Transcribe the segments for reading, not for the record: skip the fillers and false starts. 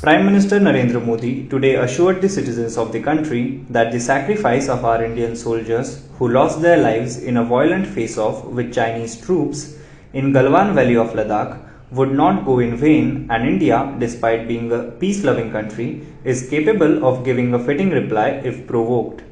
Prime Minister Narendra Modi today assured the citizens of the country that the sacrifice of our Indian soldiers who lost their lives in a violent face-off with Chinese troops in Galwan valley of Ladakh would not go in vain, and India, despite being a peace-loving country, is capable of giving a fitting reply if provoked.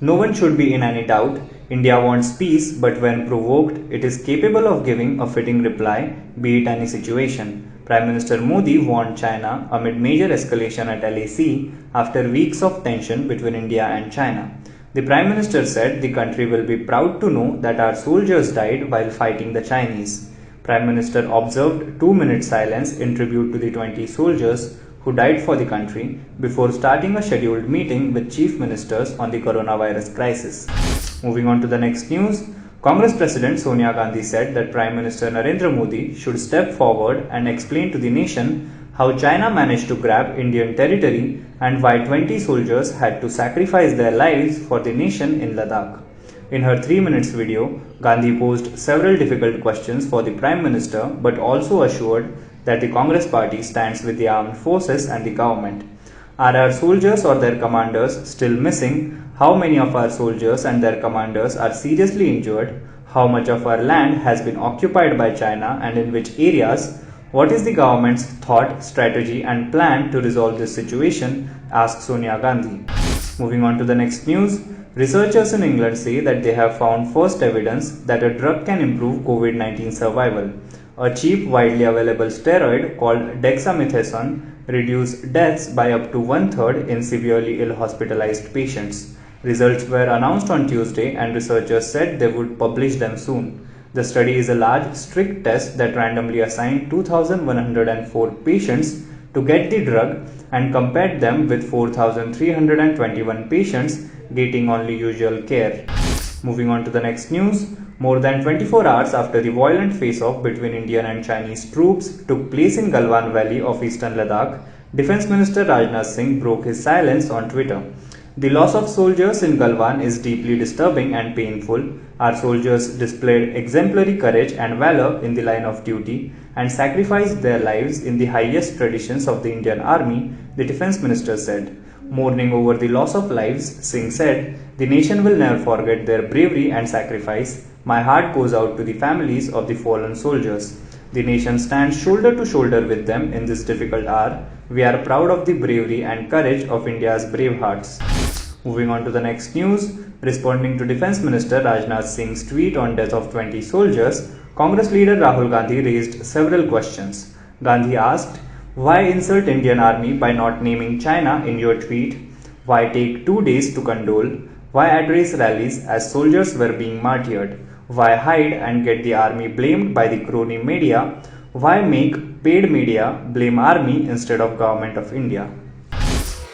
No one should be in any doubt. India wants peace, but when provoked, it is capable of giving a fitting reply, be it any situation. Prime Minister Modi warned China amid major escalation at LAC after weeks of tension between India and China. The Prime Minister said the country will be proud to know that our soldiers died while fighting the Chinese. Prime Minister observed 2 minute silence in tribute to the 20 soldiers who died for the country before starting a scheduled meeting with chief ministers on the coronavirus crisis. Moving on to the next news, Congress President Sonia Gandhi said that Prime Minister Narendra Modi should step forward and explain to the nation how China managed to grab Indian territory and why 20 soldiers had to sacrifice their lives for the nation in Ladakh. In her 3 minutes video, Gandhi posed several difficult questions for the Prime Minister but also assured that the Congress party stands with the armed forces and the government. Are our soldiers or their commanders still missing? How many of our soldiers and their commanders are seriously injured? How much of our land has been occupied by China and in which areas? What is the government's thought, strategy and plan to resolve this situation? Asked Sonia Gandhi. Moving on to the next news, researchers in England say that they have found first evidence that a drug can improve COVID-19 survival. A cheap, widely available steroid called dexamethasone reduced deaths by up to 1/3 in severely ill hospitalized patients. Results were announced on Tuesday and researchers said they would publish them soon. The study is a large, strict test that randomly assigned 2,104 patients to get the drug and compared them with 4,321 patients getting only usual care. Moving on to the next news, more than 24 hours after the violent face-off between Indian and Chinese troops took place in Galwan valley of eastern Ladakh, Defence Minister Rajnath Singh broke his silence on Twitter. The loss of soldiers in Galwan is deeply disturbing and painful. Our soldiers displayed exemplary courage and valor in the line of duty and sacrificed their lives in the highest traditions of the Indian Army, the Defence Minister said. Mourning over the loss of lives, Singh said, "The nation will never forget their bravery and sacrifice. My heart goes out to the families of the fallen soldiers. The nation stands shoulder to shoulder with them in this difficult hour. We are proud of the bravery and courage of India's brave hearts." Moving on to the next news, responding to Defence Minister Rajnath Singh's tweet on death of 20 soldiers, Congress leader Rahul Gandhi raised several questions. Gandhi asked, why insult Indian Army by not naming China in your tweet? Why take 2 days to condole? Why address rallies as soldiers were being martyred? Why hide and get the army blamed by the crony media? Why make paid media blame army instead of government of India?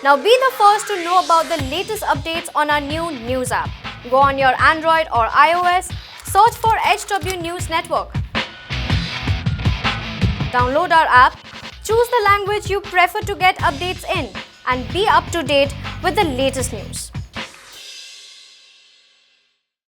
Now be the first to know about the latest updates on our new news app. Go on your Android or iOS, search for HW News Network. Download our app, choose the language you prefer to get updates in, and be up to date with the latest news.